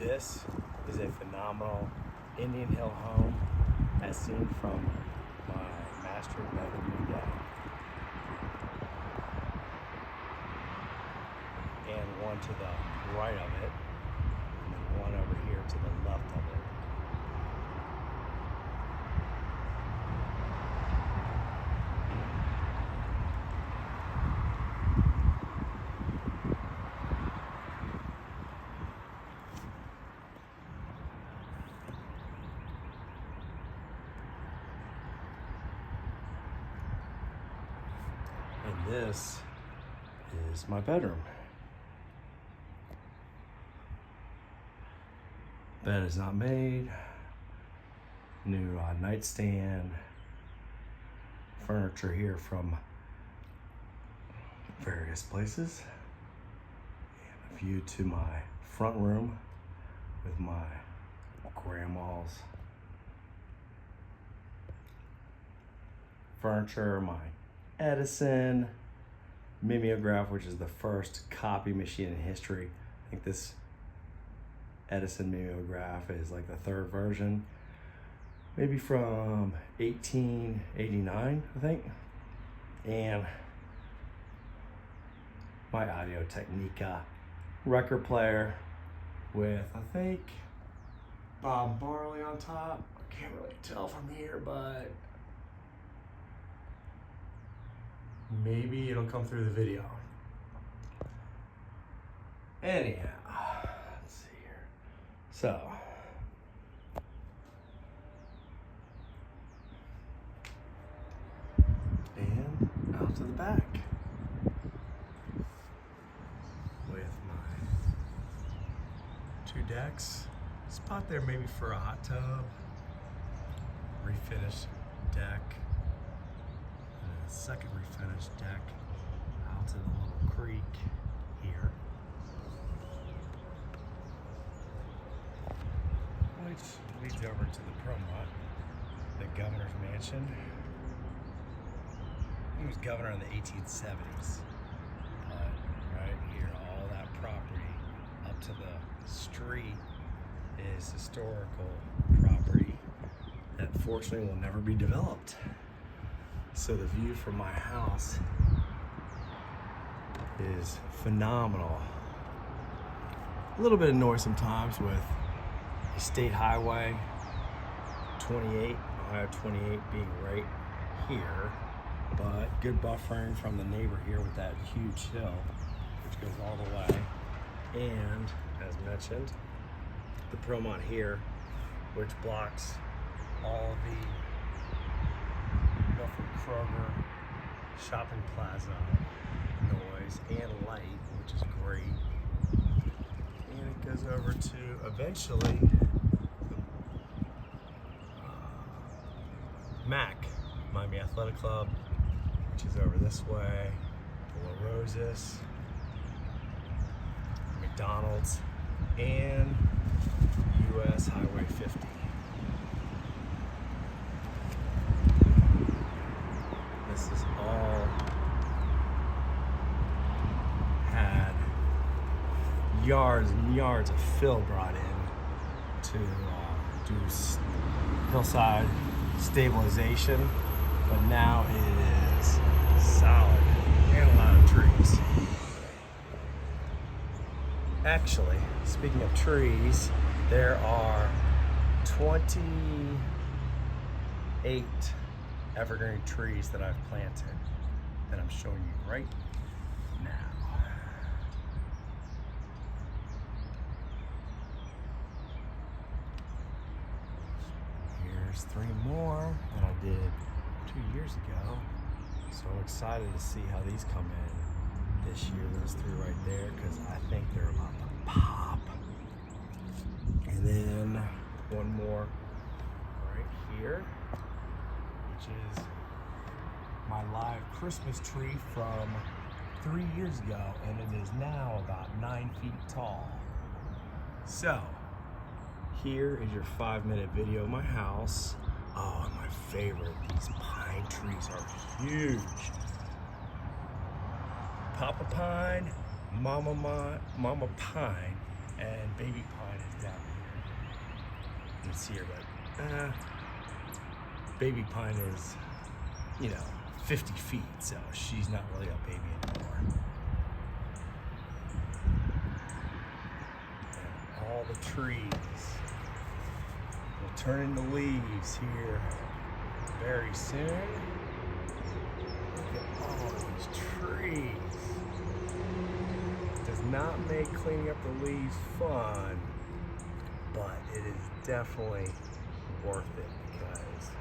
This is a phenomenal Indian Hill home as seen from my master bedroom window. And one to the right of it, and then one over here to the left of it. And this is my bedroom. Bed is not made. New nightstand. Furniture here from various places. And a view to my front room with my grandma's furniture, my Edison mimeograph, which is the first copy machine in history. I think this Edison mimeograph is like the third version, maybe from 1889, I think. And my Audio Technica record player with, I think, Bob Marley on top. I can't really tell from here, but maybe it'll come through the video. Anyhow, let's see here. So, and out to the back with my two decks. Spot there maybe for a hot tub, refinished deck. Second refinished deck out to the little creek here, which leads over to the Promont, the governor's mansion. He was governor in the 1870s, but right here, all that property up to the street is historical property that fortunately will never be developed. So the view from my house is phenomenal. A little bit of noise sometimes with the State Highway 28, Ohio 28 being right here, but good buffering from the neighbor here with that huge hill, which goes all the way. And as mentioned, the Promont here, which blocks all the Kroger shopping plaza noise and light, which is great. And it goes over to eventually MAC, Miami Athletic Club, which is over this way, the La Roses, McDonald's, and US Highway 50. This is all had yards and yards of fill brought in to do hillside stabilization, but now it is solid and a lot of trees. Actually, speaking of trees, there are 28 evergreen trees that I've planted that I'm showing you right now. Here's 3 more that I did 2 years ago. So I'm excited to see how these come in this year, those 3 right there, because I think they're about to pop. And then one more right here, which is my live Christmas tree from 3 years ago, and it is now about 9 feet tall. So, here is your 5-minute video of my house. Oh, and my favorite, these pine trees are huge. Papa Pine, Mama Pine, and Baby Pine is down can see her, but baby pine is, 50 feet, so she's not really a baby anymore. And all the trees will turn into leaves here very soon. Look at all these trees. Does not make cleaning up the leaves fun, but it is definitely worth it because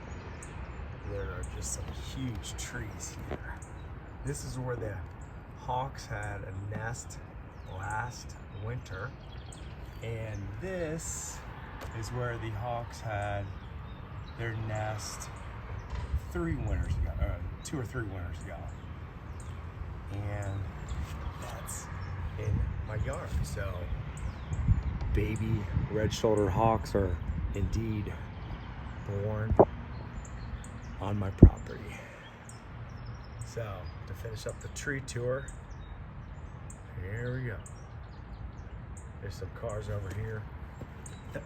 there are just some huge trees here. This is where the hawks had a nest last winter, and this is where the hawks had their nest 2 or 3 winters ago. And that's in my yard. So baby red-shouldered hawks are indeed born on my property. So to finish up the tree tour, here we go. There's some cars over here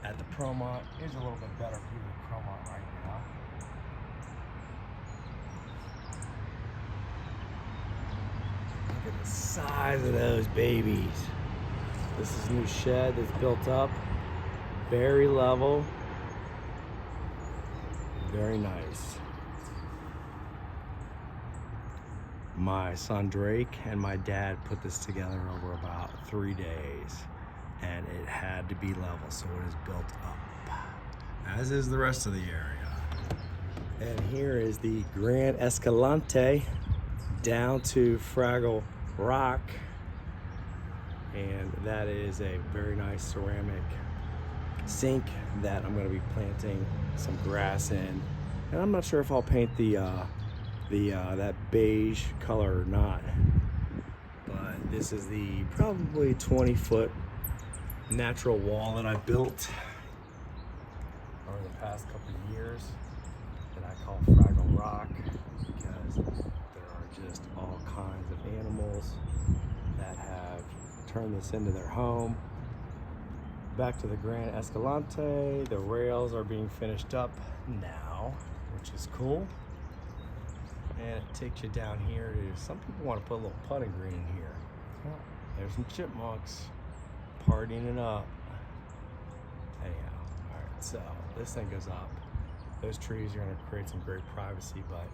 at the Promont. Here's a little bit better view of Promont right now. Look at the size of those babies. This is a new shed that's built up. Very level. Very nice. My son Drake and my dad put this together over about 3 days, and it had to be level, so it is built up, as is the rest of the area. And here is the Grand Escalante down to Fraggle Rock, and that is a very nice ceramic sink that I'm going to be planting some grass in, and I'm not sure if I'll paint that beige color or not, but this is the probably 20-foot natural wall that I built over the past couple of years that I call Fraggle Rock because there are just all kinds of animals that have turned this into their home. Back to the Grand Escalante, the rails are being finished up now, which is cool. And it takes you down here to, some people want to put a little putting green in here. Oh, there's some chipmunks partying it up. Anyhow, all right, so this thing goes up. Those trees are going to create some great privacy, but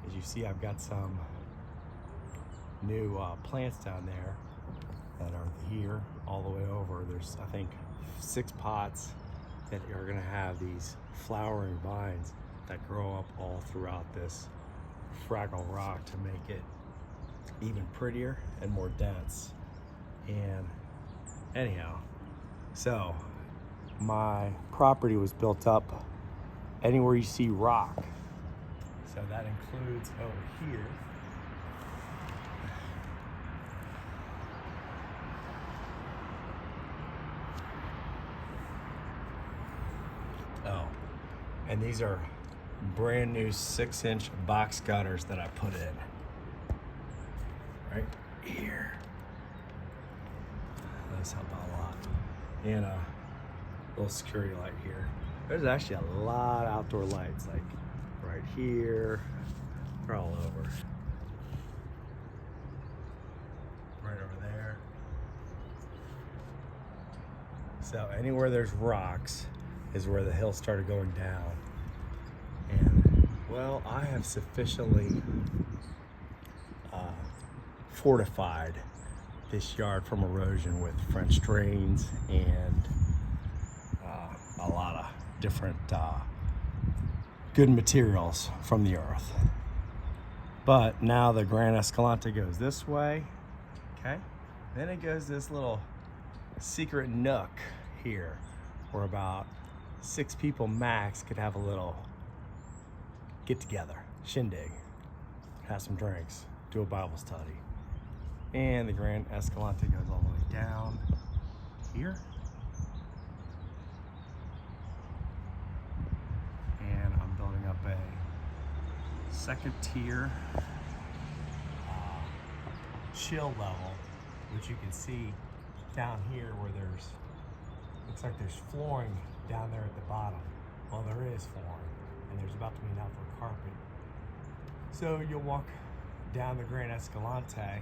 as you see, I've got some new plants down there that are here all the way over. There's, I think, 6 pots that are going to have these flowering vines that grow up all throughout this Fraggle Rock to make it even prettier and more dense. And anyhow, so my property was built up anywhere you see rock. So that includes over here. Oh, and these are brand new 6-inch box gutters that I put in right here. Those help out a lot. And a little security light here. There's actually a lot of outdoor lights, like right here. They're all over. Right over there. So anywhere there's rocks is where the hill started going down. And well, I have sufficiently fortified this yard from erosion with French drains and a lot of different good materials from the earth. But now the Grand Escalante goes this way, okay? Then it goes this little secret nook here where about 6 people max could have a little get together, shindig, have some drinks, do a Bible study. And the Grand Escalante goes all the way down here. And I'm building up a second tier chill level, which you can see down here where there's Looks like there's flooring down there at the bottom. Well, there is flooring, and there's about to be an outdoor carpet. So you'll walk down the Grand Escalante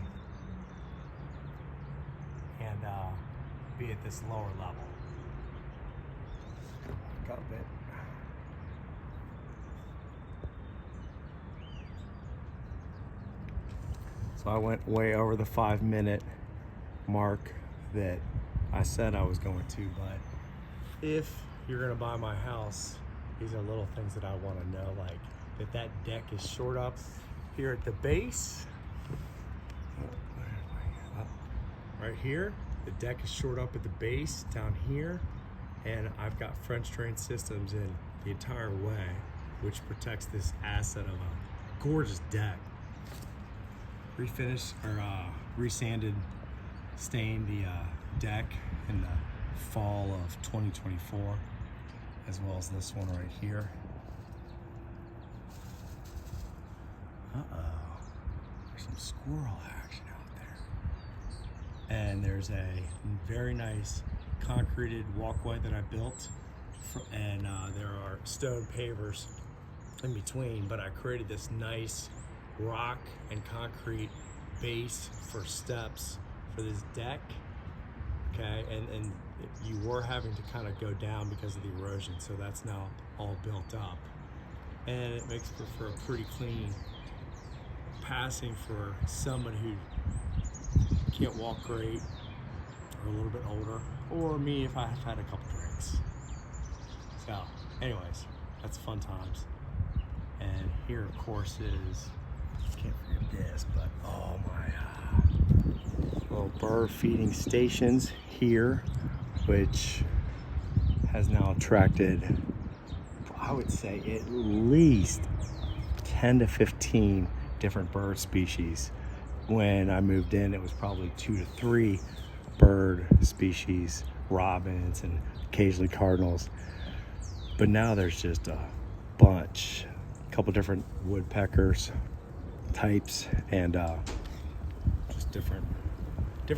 and be at this lower level. Back up it. So I went way over the 5-minute mark that I said I was going to, but if you're gonna buy my house, these are little things that I wanna know, like that deck is short up here at the base. Right here, the deck is short up at the base down here, and I've got French drain systems in the entire way, which protects this asset of a gorgeous deck. Refinished or resanded, stained the deck in the fall of 2024, as well as this one right here. There's some squirrel action out there. And there's a very nice concreted walkway that I built, and there are stone pavers in between, but I created this nice rock and concrete base for steps for this deck. Okay, and you were having to kind of go down because of the erosion, so that's now all built up, and it makes for a pretty clean passing for someone who can't walk great, or a little bit older, or me if I've had a couple drinks. So anyways, that's fun times. And here of course is, can't forget this, but oh my little bird feeding stations here, which has now attracted, I would say, at least 10 to 15 different bird species. When I moved in, it was probably 2 to 3 bird species, robins and occasionally cardinals. But now there's just a bunch, a couple different woodpeckers types, and just different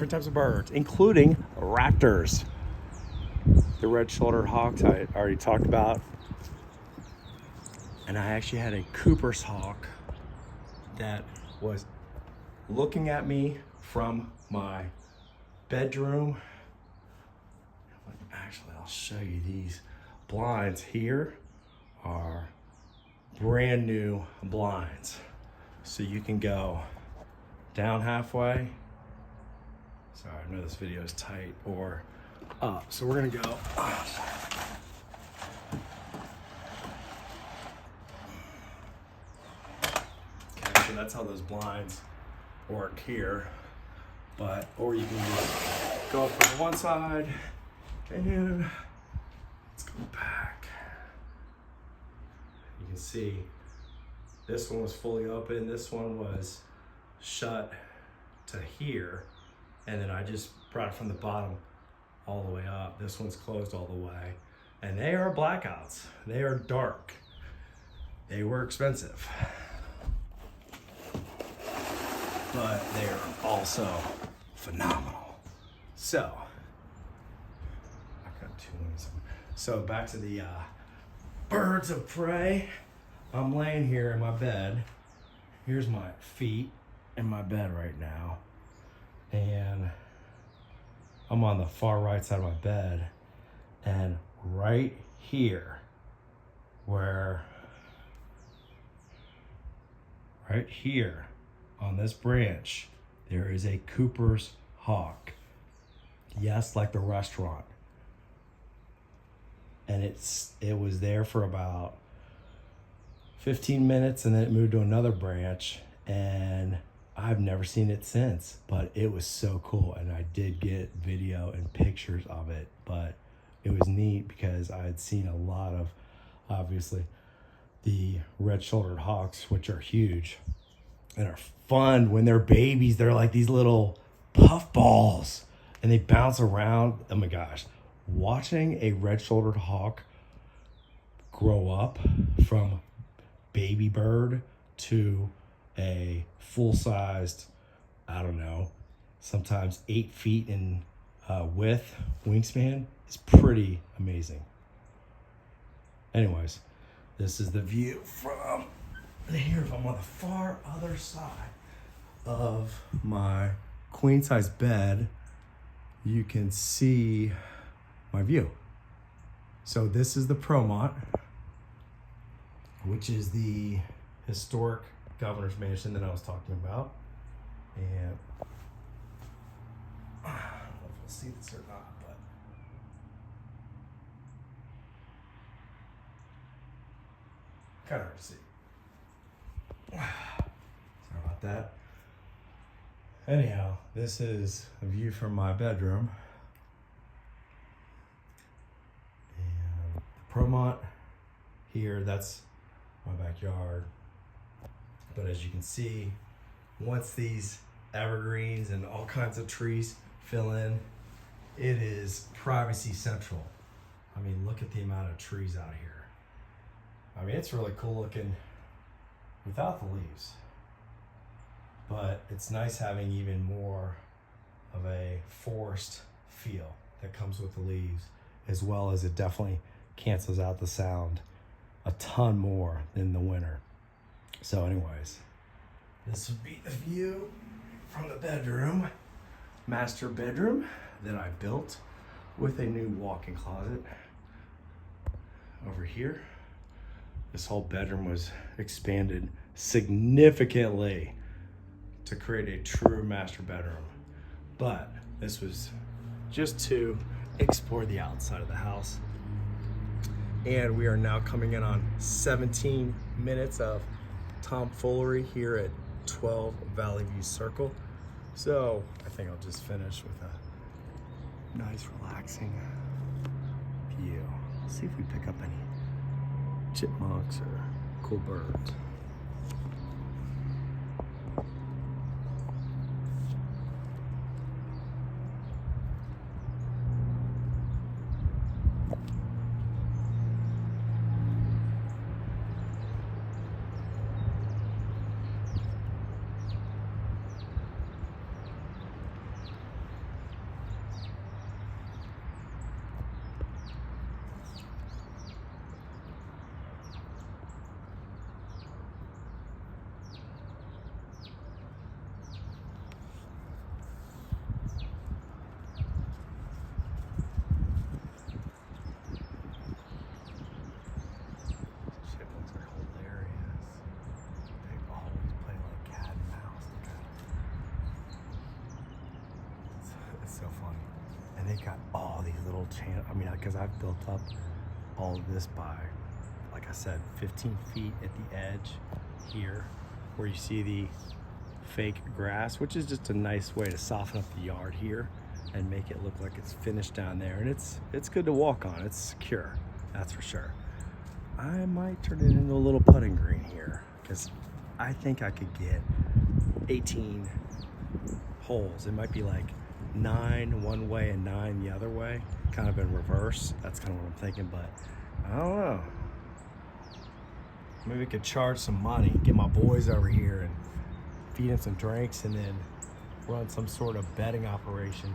types of birds, including raptors. The red-shouldered hawks I already talked about, and I actually had a Cooper's hawk that was looking at me from my bedroom. Actually, I'll show you. These blinds here are brand new blinds, so you can go down halfway. Sorry, I know this video is tight, or up. So we're gonna go up. Okay, so that's how those blinds work here. But, or you can just go up from one side, and let's go back. You can see this one was fully open, this one was shut to here, and then I just brought it from the bottom all the way up. This one's closed all the way, and they are blackouts. They are dark. They were expensive, but they are also phenomenal. So, I got 2 minutes. So back to the birds of prey. I'm laying here in my bed. Here's my feet in my bed right now, and I'm on the far right side of my bed, and right here, right here on this branch, there is a Cooper's hawk. Yes, like the restaurant. And it was there for about 15 minutes, and then it moved to another branch, and I've never seen it since, but it was so cool. And I did get video and pictures of it, but it was neat because I had seen a lot of, obviously, the red-shouldered hawks, which are huge and are fun when they're babies. They're like these little puffballs, and they bounce around. Oh my gosh. Watching a red-shouldered hawk grow up from baby bird to a full-sized, I don't know, sometimes 8 feet in width wingspan is pretty amazing. Anyways, this is the view from here. If I'm on the far other side of my queen size bed, you can see my view. So this is the Promont, which is the historic governor's mansion that I was talking about. And I don't know if you'll see this or not, but kind of hard to see. Sorry about that. Anyhow, this is a view from my bedroom. And the Promont here, that's my backyard. But as you can see, once these evergreens and all kinds of trees fill in, it is privacy central. I mean, look at the amount of trees out here. I mean, it's really cool looking without the leaves. But it's nice having even more of a forest feel that comes with the leaves, as well as it definitely cancels out the sound a ton more than the winter. So anyways, this would be the view from the bedroom, master bedroom that I built with a new walk-in closet over here. This whole bedroom was expanded significantly to create a true master bedroom. But this was just to explore the outside of the house. And we are now coming in on 17 minutes of tomfoolery here at 12 Valley View Circle. So I think I'll just finish with a nice relaxing view. See if we pick up any chipmunks or cool birds. So funny. And they got all these little channels. I mean, because I've built up all of this by, like I said, 15 feet at the edge here, where you see the fake grass, which is just a nice way to soften up the yard here and make it look like it's finished down there. And it's good to walk on. It's secure, that's for sure. I might turn it into a little putting green here, because I think I could get 18 holes. It might be like 9 one way and 9 the other way, kind of in reverse. That's kind of what I'm thinking, but I don't know. Maybe we could charge some money, get my boys over here and feed them some drinks, and then run some sort of betting operation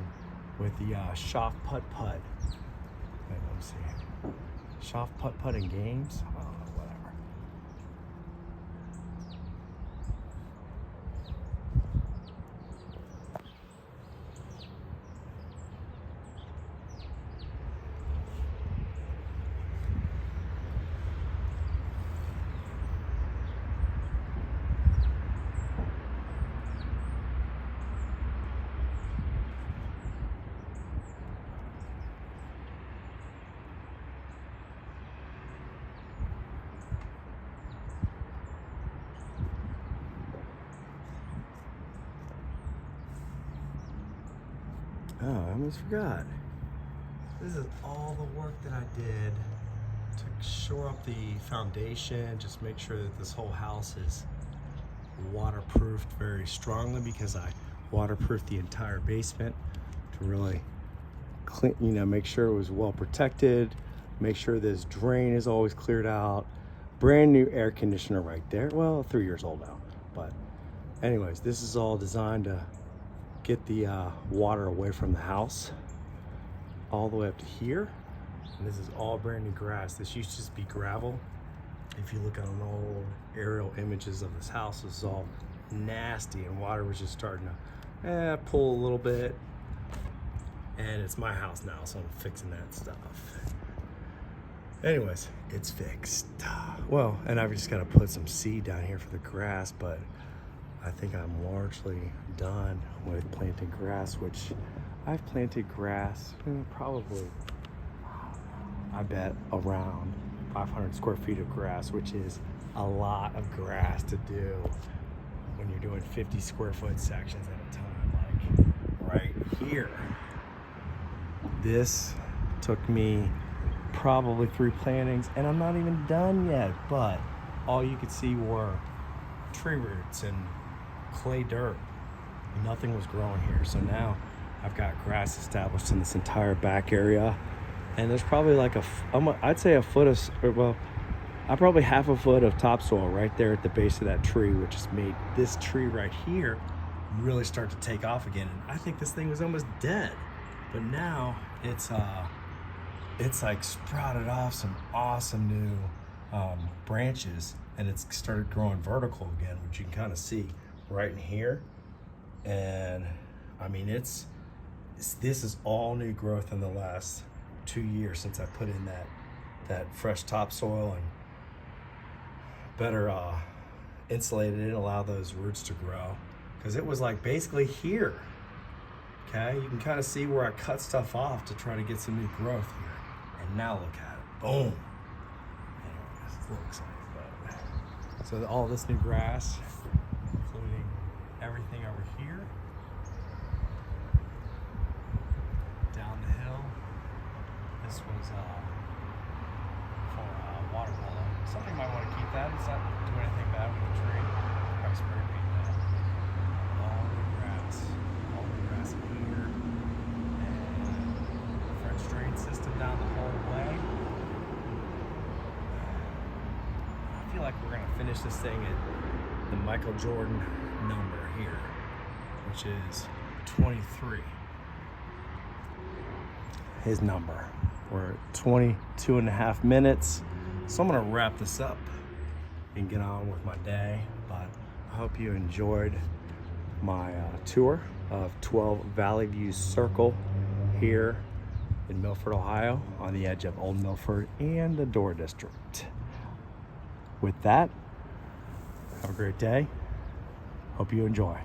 with the Schaff Putt-Putt. Wait, let me see. Schaff Putt-Putt in games? I don't know, whatever. Oh, I almost forgot. This is all the work that I did to shore up the foundation, just make sure that this whole house is waterproofed very strongly, because I waterproofed the entire basement to really clean, make sure it was well protected, make sure this drain is always cleared out. Brand new air conditioner right there. Well, 3 years old now, but anyways, this is all designed to get the water away from the house. all the way up to here. And this is all brand new grass. This used to just be gravel. If you look at an old aerial images of this house, this is all nasty and water was just starting to pull a little bit. And it's my house now, so I'm fixing that stuff. Anyways, it's fixed. Well, and I've just got to put some seed down here for the grass, but I think I'm largely done with planting grass, which I've planted grass probably, I bet, around 500 square feet of grass, which is a lot of grass to do when you're doing 50 square foot sections at a time. Like right here, this took me probably 3 plantings, and I'm not even done yet, but all you could see were tree roots and clay dirt. Nothing was growing here. So now I've got grass established in this entire back area, and there's probably like I'd say a foot of, I probably half a foot of topsoil right there at the base of that tree, which has made this tree right here really start to take off again. And I think this thing was almost dead, but now it's like sprouted off some awesome new branches, and it's started growing vertical again, which you can kind of see right in here. And I mean, this is all new growth in the last 2 years since I put in that fresh topsoil and better insulated it and allow those roots to grow, because it was like basically here. Okay, you can kind of see where I cut stuff off to try to get some new growth here. And now look at it, boom. Anyways, it's a little exciting, but so all this new grass, including everything over here, down the hill. This was for water polo. Something might want to keep that. It's not doing anything bad with the tree. Probably spray paint that. All the grass in here, and French drain system down the whole way. I feel like we're gonna finish this thing at the Michael Jordan number here, which is 23. His number. We're at 22.5 minutes. So I'm gonna wrap this up and get on with my day. But I hope you enjoyed my tour of 12 Valley View Circle here in Milford, Ohio, on the edge of Old Milford and the Door District. With that, have a great day. Hope you enjoy.